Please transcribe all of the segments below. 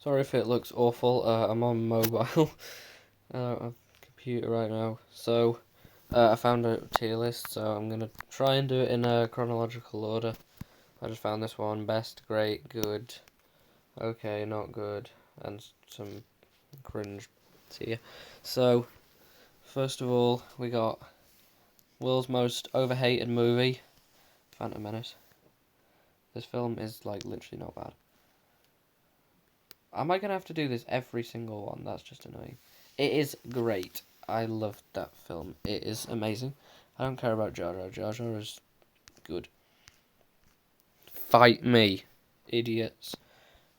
Sorry if it looks awful. I'm on mobile. I don't have a computer right now. So, I found a tier list, so I'm gonna try and do it in a chronological order. I just found this one: best, great, good, okay, not good, and some cringe tier. So, first of all, we got world's most overhated movie, Phantom Menace. This film is like literally not bad. Am I gonna have to do this every single one? That's just annoying. It is great. I loved that film. It is amazing. I don't care about Jar Jar. Jar Jar is good. Fight me, idiots.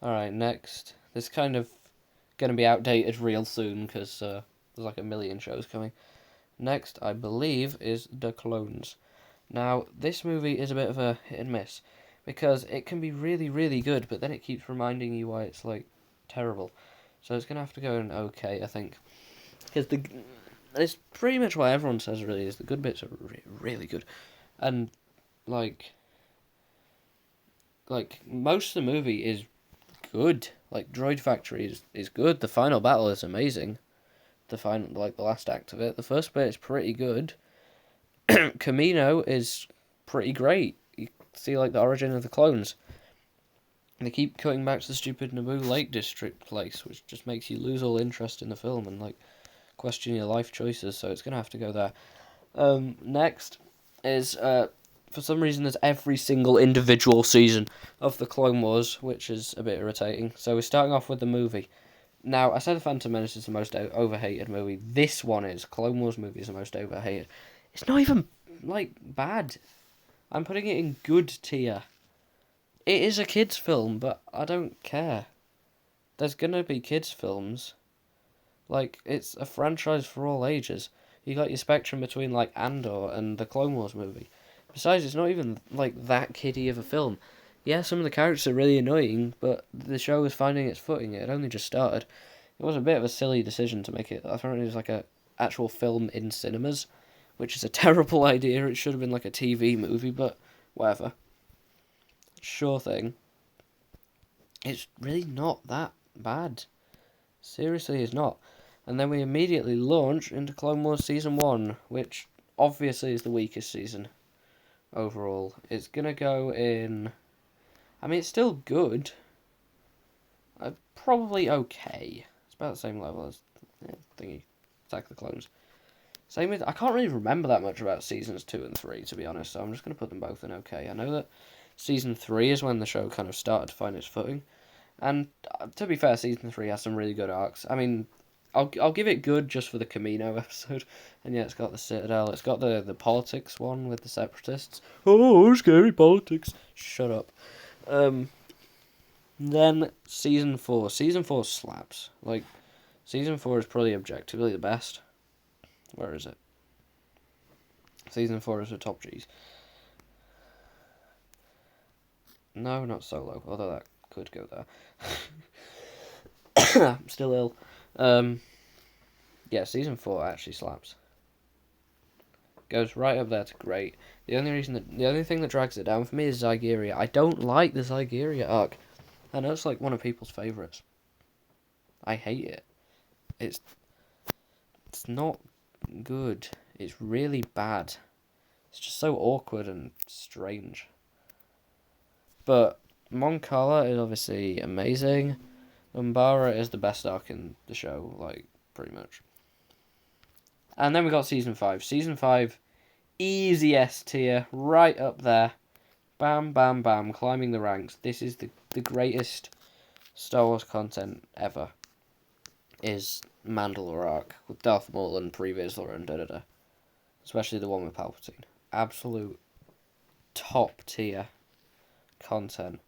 Alright, next. This kind of gonna be outdated real soon because there's like a million shows coming. Next, I believe, is The Clones. Now, this movie is a bit of a hit and miss because it can be really, really good, but then it keeps reminding you why it's like terrible. So it's gonna have to go in okay, I think, because it's pretty much what everyone says. Really, is the good bits are really good, and like most of the movie is good. Like Droid Factory is good. The final battle is amazing. The last act of it. The first bit is pretty good. Camino is pretty great. You see like the origin of the clones. And they keep cutting back to the stupid Naboo Lake District place, which just makes you lose all interest in the film and like question your life choices. So it's gonna have to go there. Next is for some reason there's every single individual season of the Clone Wars, which is a bit irritating. So we're starting off with the movie. Now, I said The Phantom Menace is the most overhated movie. This one is. Clone Wars movie is the most overhated. It's not even, like, bad. I'm putting it in good tier. It is a kids' film, but I don't care. There's gonna be kids' films. Like, it's a franchise for all ages. You got your spectrum between, like, Andor and the Clone Wars movie. Besides, it's not even, like, that kiddie of a film. Yeah, some of the characters are really annoying, but the show was finding its footing. It had only just started. It was a bit of a silly decision to make it. Apparently, it was like a actual film in cinemas, which is a terrible idea. It should have been like a TV movie, but whatever. Sure thing. It's really not that bad. Seriously, it's not. And then we immediately launch into Clone Wars Season 1, which obviously is the weakest season overall. It's gonna go in. I mean, it's still good. Probably okay. It's about the same level as thingy, Attack the Clones. Same with, I can't really remember that much about seasons 2 and 3, to be honest, so I'm just going to put them both in okay. I know that season 3 is when the show kind of started to find its footing, and to be fair, season 3 has some really good arcs. I mean, I'll give it good just for the Camino episode, and yeah, it's got the Citadel, it's got the politics one with the Separatists. Oh, scary politics. Shut up. Then season 4. Season 4 slaps. Like, season 4 is probably objectively the best. Where is it? Season 4 is the top G's. No, not Solo, although that could go there. I'm still ill. Yeah, season 4 actually slaps. Goes right up there to great. The only thing that drags it down for me is Zygeria. I don't like the Zygeria arc. I know it's like one of people's favourites. I hate it. It's not good. It's really bad. It's just so awkward and strange. But Mon Cala is obviously amazing. Umbara is the best arc in the show, like, pretty much. And then we got Season 5. Season 5, easy S tier, right up there. Bam, bam, bam, climbing the ranks. This is the greatest Star Wars content ever. Is Mandalore arc with Darth Maul and Pre Vizsla and da-da-da. Especially the one with Palpatine. Absolute top tier content.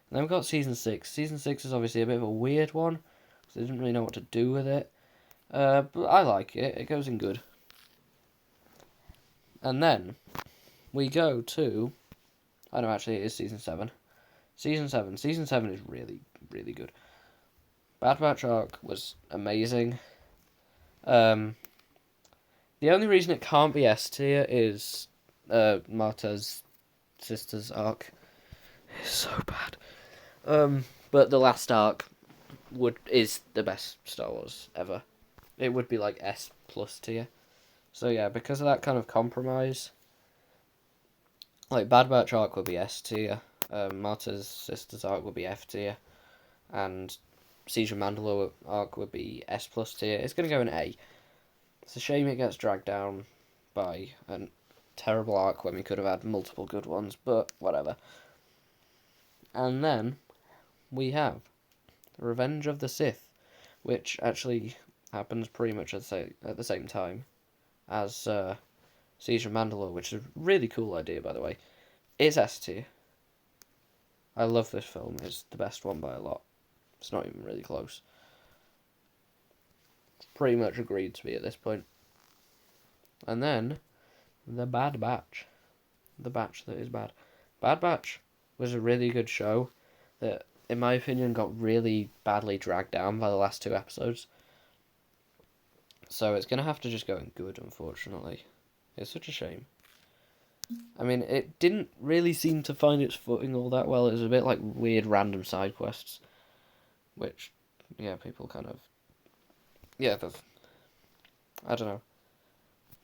And then we've got Season 6. Season 6 is obviously a bit of a weird one, because they didn't really know what to do with it. But I like it. It goes in good. And then we go to... I know, actually, it is Season 7. Season 7. Season 7 is really, really good. Bad Batch arc was amazing. The only reason it can't be S tier is Marta's sister's arc. It's so bad. But the last arc, is the best Star Wars ever. It would be like S plus tier. So yeah, because of that kind of compromise, like Bad Batch arc would be S tier, Martyrs Sisters arc would be F tier, and Siege of Mandalore arc would be S plus tier. It's gonna go in A. It's a shame it gets dragged down by a terrible arc when we could have had multiple good ones, but whatever. And then we have Revenge of the Sith, which actually happens pretty much at the same time as Siege of Mandalore, which is a really cool idea, by the way. It's S tier. I love this film. It's the best one by a lot. It's not even really close. It's pretty much agreed to be at this point. And then, The Bad Batch. The Batch that is bad. Bad Batch was a really good show that, in my opinion, got really badly dragged down by the last 2 episodes. So it's going to have to just go in good, unfortunately. It's such a shame. I mean, it didn't really seem to find its footing all that well. It was a bit like weird random side quests, which, yeah, people kind of... Yeah, I don't know.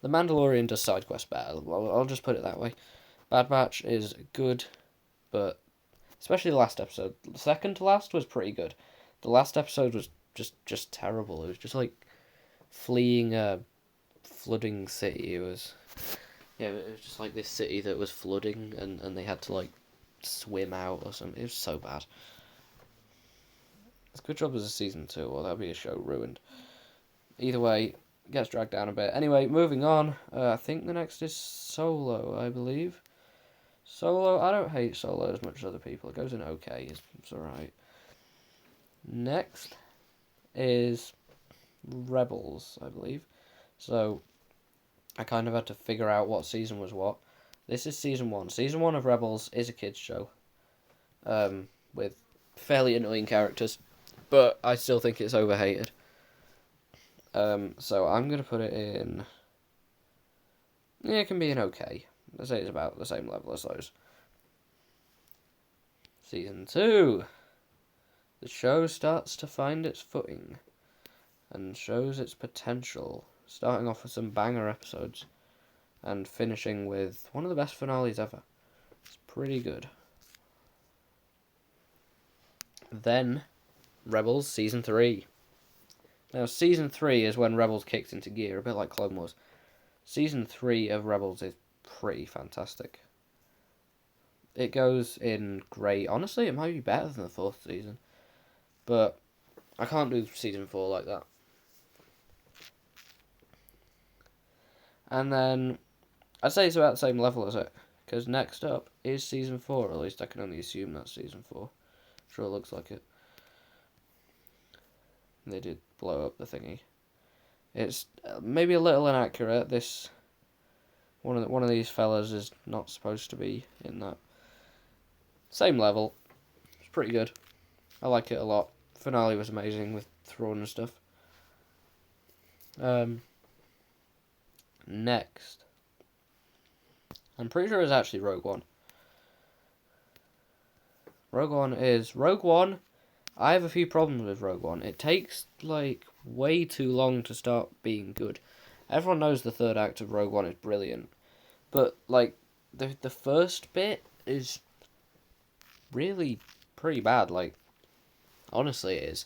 The Mandalorian does side quests better. I'll just put it that way. Bad Batch is good, but especially the last episode. The second to last was pretty good. The last episode was just terrible. It was just like fleeing a flooding city. It was just like this city that was flooding and they had to like swim out or something. It was so bad. It's a good job as a season 2, or that'd be a show ruined. Either way, gets dragged down a bit. Anyway, moving on. I think the next is Solo, I believe. Solo, I don't hate Solo as much as other people. It goes in okay. It's alright. Next is Rebels, I believe. So, I kind of had to figure out what season was what. This is season 1. Season 1 of Rebels is a kids' show. With fairly annoying characters. But I still think it's overhated. So I'm going to put it in... Yeah, it can be an okay. I'd say it's about the same level as those. Season 2. The show starts to find its footing. And shows its potential. Starting off with some banger episodes. And finishing with one of the best finales ever. It's pretty good. Then, Rebels Season 3. Now, Season 3 is when Rebels kicked into gear, a bit like Clone Wars. Season 3 of Rebels is pretty fantastic. It goes in great. Honestly, it might be better than the 4th season. But I can't do Season 4 like that. And then, I'd say it's about the same level as it. Because next up is Season 4. At least I can only assume that's Season 4. Sure, it looks like it. They did blow up the thingy. It's maybe a little inaccurate. This one of these fellas is not supposed to be in that. Same level. It's pretty good. I like it a lot. Finale was amazing with Thrawn and stuff. Next, I'm pretty sure it's actually Rogue One. Rogue One. I have a few problems with Rogue One. It takes, like, way too long to start being good. Everyone knows the third act of Rogue One is brilliant. But, like, the first bit is really pretty bad. Like, honestly it is.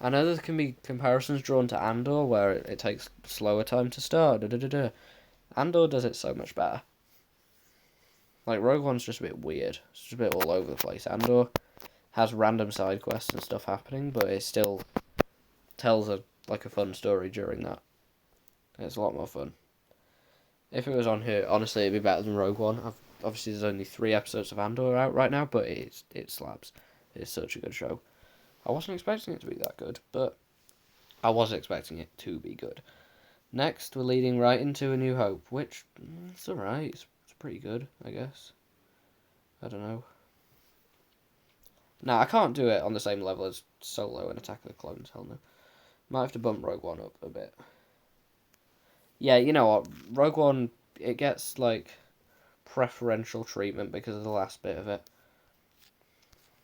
I know there can be comparisons drawn to Andor, where it takes slower time to start. Andor does it so much better. Like, Rogue One's just a bit weird. It's just a bit all over the place. Andor has random side quests and stuff happening, but it still tells a fun story during that. It's a lot more fun. If it was on here, honestly, it'd be better than Rogue One. Obviously, there's only 3 episodes of Andor out right now, but it slaps. It's such a good show. I wasn't expecting it to be that good, but I was expecting it to be good. Next, we're leading right into A New Hope, which, it's alright. It's pretty good, I guess. I don't know. Nah, I can't do it on the same level as Solo and Attack of the Clones, hell no. Might have to bump Rogue One up a bit. Yeah, you know what, Rogue One, it gets, like, preferential treatment because of the last bit of it.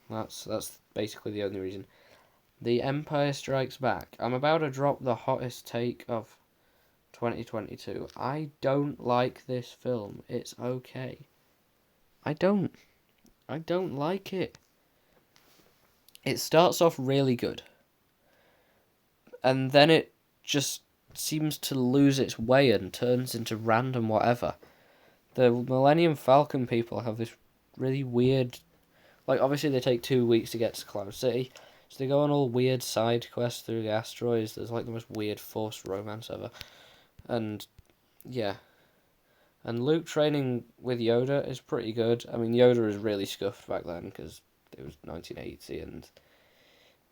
That's basically the only reason. The Empire Strikes Back. I'm about to drop the hottest take of 2022. I don't like this film. It's okay. I don't like it. It starts off really good. And then it just seems to lose its way and turns into random whatever. The Millennium Falcon people have this really weird... Like, obviously they take 2 weeks to get to Cloud City, so they go on all weird side quests through the asteroids. There's, like, the most weird forced romance ever. And, yeah. And Luke training with Yoda is pretty good. I mean, Yoda is really scuffed back then, because it was 1980 and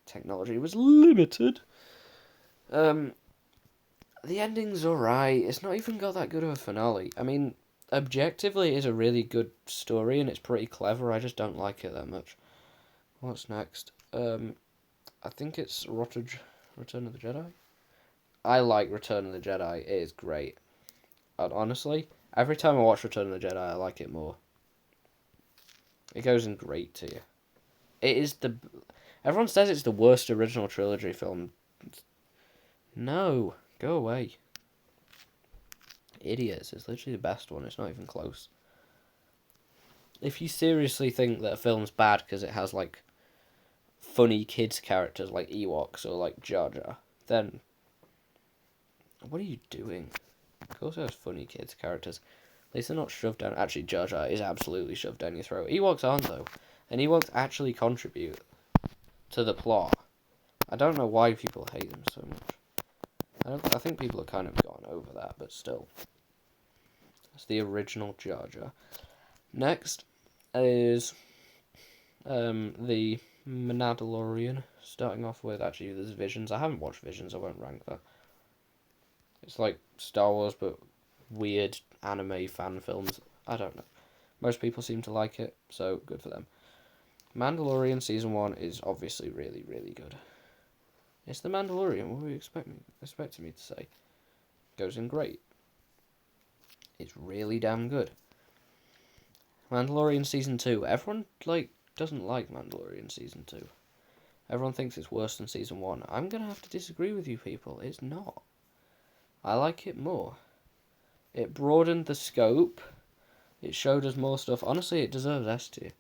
technology was limited. The ending's alright. It's not even got that good of a finale. I mean, objectively, it is a really good story and it's pretty clever. I just don't like it that much. What's next? I think it's Return of the Jedi. I like Return of the Jedi. It is great. And honestly, every time I watch Return of the Jedi, I like it more. It goes in great tier. It is the... Everyone says it's the worst original trilogy film. No, go away. Idiots. It's literally the best one. It's not even close. If you seriously think that a film's bad because it has, like, funny kids characters like Ewoks or, like, Jar Jar, then what are you doing? Of course it has funny kids characters. At least they're not shoved down... Actually, Jar Jar is absolutely shoved down your throat. Ewoks aren't, though. And Ewoks actually contribute to the plot. I don't know why people hate them so much. I think people have kind of gone over that, but still. It's the original Jar Jar. Next is the Mandalorian. Starting off with, actually, there's Visions. I haven't watched Visions, I won't rank that. It's like Star Wars, but weird anime fan films. I don't know. Most people seem to like it, so good for them. Mandalorian Season 1 is obviously really, really good. It's the Mandalorian, what were you expecting me to say? Goes in great. It's really damn good. Mandalorian Season 2. Everyone, doesn't like Mandalorian Season 2. Everyone thinks it's worse than Season 1. I'm going to have to disagree with you people. It's not. I like it more. It broadened the scope. It showed us more stuff. Honestly, it deserves S tier.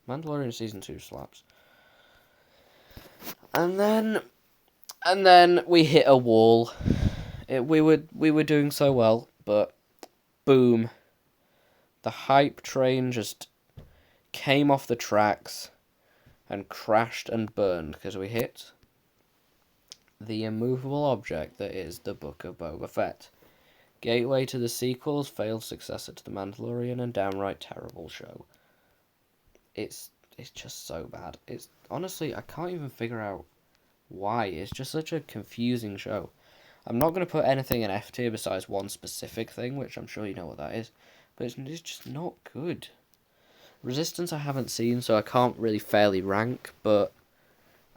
Mandalorian Season 2 slaps. And then we hit a wall. We were doing so well, but boom. The hype train just came off the tracks and crashed and burned because we hit the immovable object that is the Book of Boba Fett. Gateway to the sequels, failed successor to The Mandalorian, and downright terrible show. It's just so bad. It's honestly, I can't even figure out why. It's just such a confusing show. I'm not going to put anything in F tier besides one specific thing, which I'm sure you know what that is, but it's just not good. Resistance I haven't seen, so I can't really fairly rank, but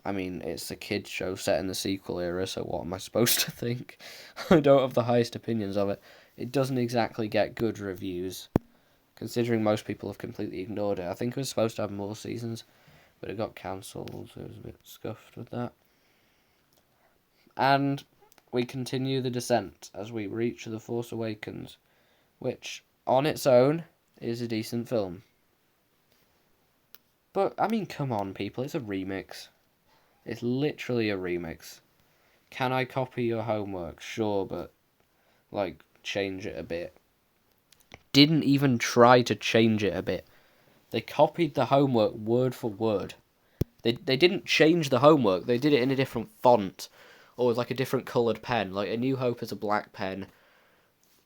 I mean, it's a kids show set in the sequel era, so what am I supposed to think? I don't have the highest opinions of it. It doesn't exactly get good reviews, considering most people have completely ignored it. I think it was supposed to have more seasons, but it got cancelled, so it was a bit scuffed with that. And we continue the descent as we reach The Force Awakens, which, on its own, is a decent film. But, I mean, come on, people, it's a remix. It's literally a remix. Can I copy your homework? Sure, but, change it a bit. Didn't even try to change it a bit. They copied the homework word for word. They didn't change the homework, they did it in a different font. Or with, a different coloured pen. Like, A New Hope is a black pen.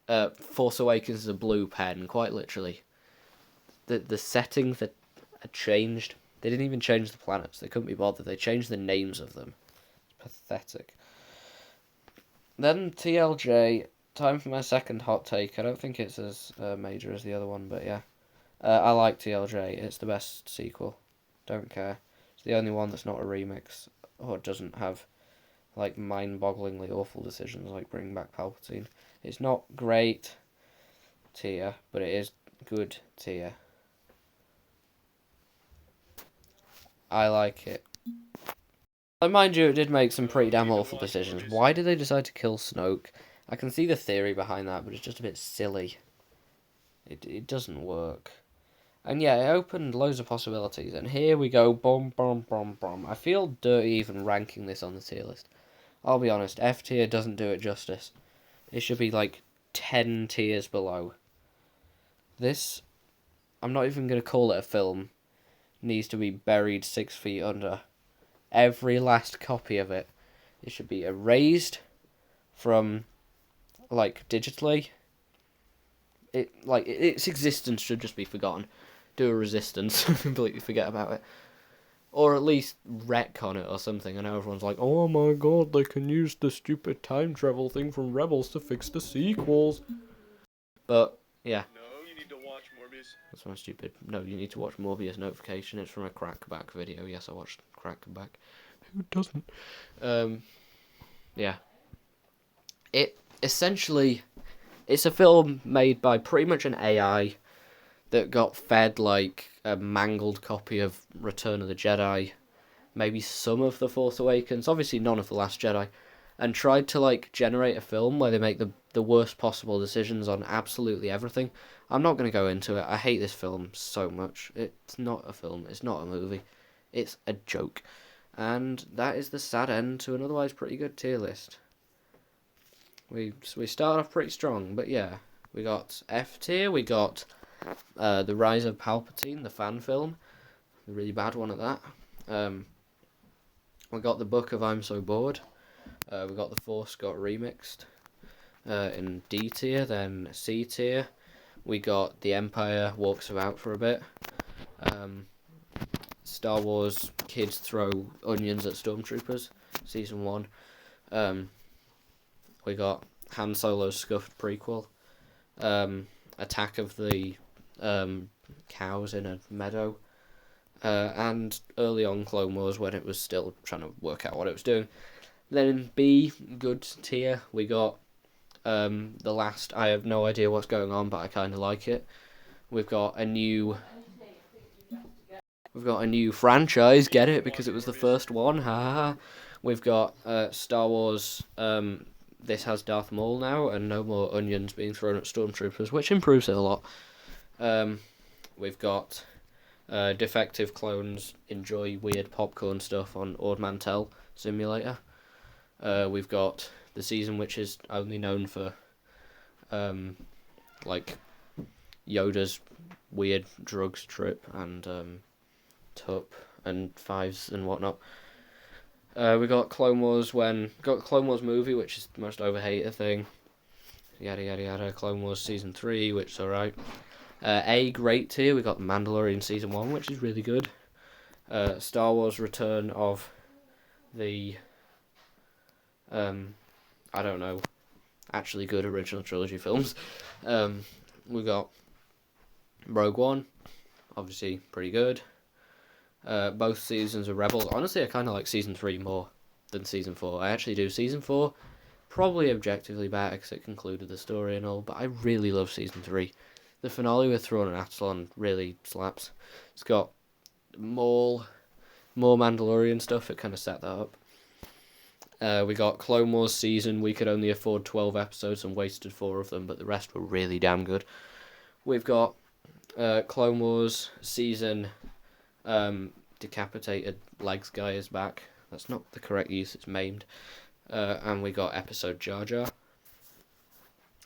Force Awakens is a blue pen, quite literally. The settings that had changed. They didn't even change the planets. They couldn't be bothered. They changed the names of them. It's pathetic. Then TLJ. Time for my second hot take. I don't think it's as major as the other one, but yeah. I like TLJ. It's the best sequel. Don't care. It's the only one that's not a remix. Or doesn't have, mind-bogglingly awful decisions like bringing back Palpatine. It's not great tier, but it is good tier. I like it. Like, mind you, it did make some pretty damn awful decisions. Why did they decide to kill Snoke? I can see the theory behind that, but it's just a bit silly. It doesn't work. And yeah, it opened loads of possibilities. And here we go, boom, boom, boom, boom. I feel dirty even ranking this on the tier list. I'll be honest, F tier doesn't do it justice. It should be like 10 tiers below. This, I'm not even going to call it a film, needs to be buried 6 feet under. Every last copy of it. It should be erased from, like, digitally. Its existence should just be forgotten. Do a resistance, completely forget about it. Or at least retcon it or something. I know everyone's like, oh my god, they can use the stupid time travel thing from Rebels to fix the sequels. But, yeah. No, you need to watch Morbius. That's my stupid. No, you need to watch Morbius notification. It's from a Crackback video. Yes, I watched Crackback. Who doesn't? Yeah. It essentially, it's a film made by pretty much an AI that got fed like a mangled copy of Return of the Jedi, maybe some of The Force Awakens, obviously none of The Last Jedi, and tried to like generate a film where they make the worst possible decisions on absolutely everything. I'm not going to go into it. I hate this film so much. It's not a film. It's not a movie. It's a joke. And that is the sad end to an otherwise pretty good tier list. We start off pretty strong, but yeah. We got F tier, we got The Rise of Palpatine, the fan film. The really bad one at that. We got The Book of I'm So Bored. We got The Force got remixed in D tier, then C tier. We got The Empire Walks About for a bit. Star Wars Kids Throw Onions at Stormtroopers, Season 1. We got Han Solo's Scuffed prequel. Attack of the Cows in a Meadow. And early on Clone Wars when it was still trying to work out what it was doing. Then in B, good tier, we got The Last. I have no idea what's going on, but I kind of like it. We've got a new franchise, get it, because it was the first one, haha. We've got Star Wars, this has Darth Maul now, and no more onions being thrown at stormtroopers, which improves it a lot. We've got defective clones enjoy weird popcorn stuff on Ord Mantell Simulator. We've got the season which is only known for like Yoda's weird drugs trip and Tup and Fives and whatnot. We got Clone Wars Clone Wars movie, which is the most overhated thing. Yada yada yada. Clone Wars season 3, which is alright. A great tier. We got The Mandalorian season 1, which is really good. Star Wars Return of the I don't know, actually good original trilogy films. We got Rogue One, obviously pretty good. Both seasons of Rebels. Honestly, I kind of like season 3 more than season 4. I actually do. Season 4, probably objectively better because it concluded the story and all, but I really love season 3. The finale with Thrawn and Athlon really slaps. It's got more Mandalorian stuff. It kind of set that up. We got Clone Wars season. We could only afford 12 episodes and wasted 4 of them, but the rest were really damn good. We've got Clone Wars season. Decapitated legs guy is back. That's not the correct use. It's maimed. And we got episode Jar Jar.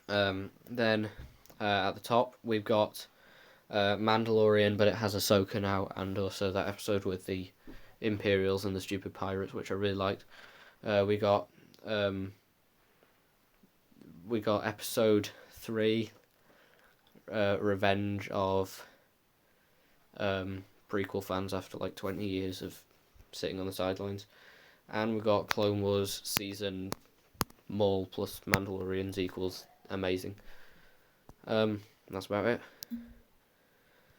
Then at the top we've got Mandalorian, but it has Ahsoka now, and also that episode with the Imperials and the stupid pirates, which I really liked. We got episode 3, Revenge of prequel fans after like 20 years of sitting on the sidelines. And we got Clone Wars season Maul plus Mandalorians equals amazing. That's about it.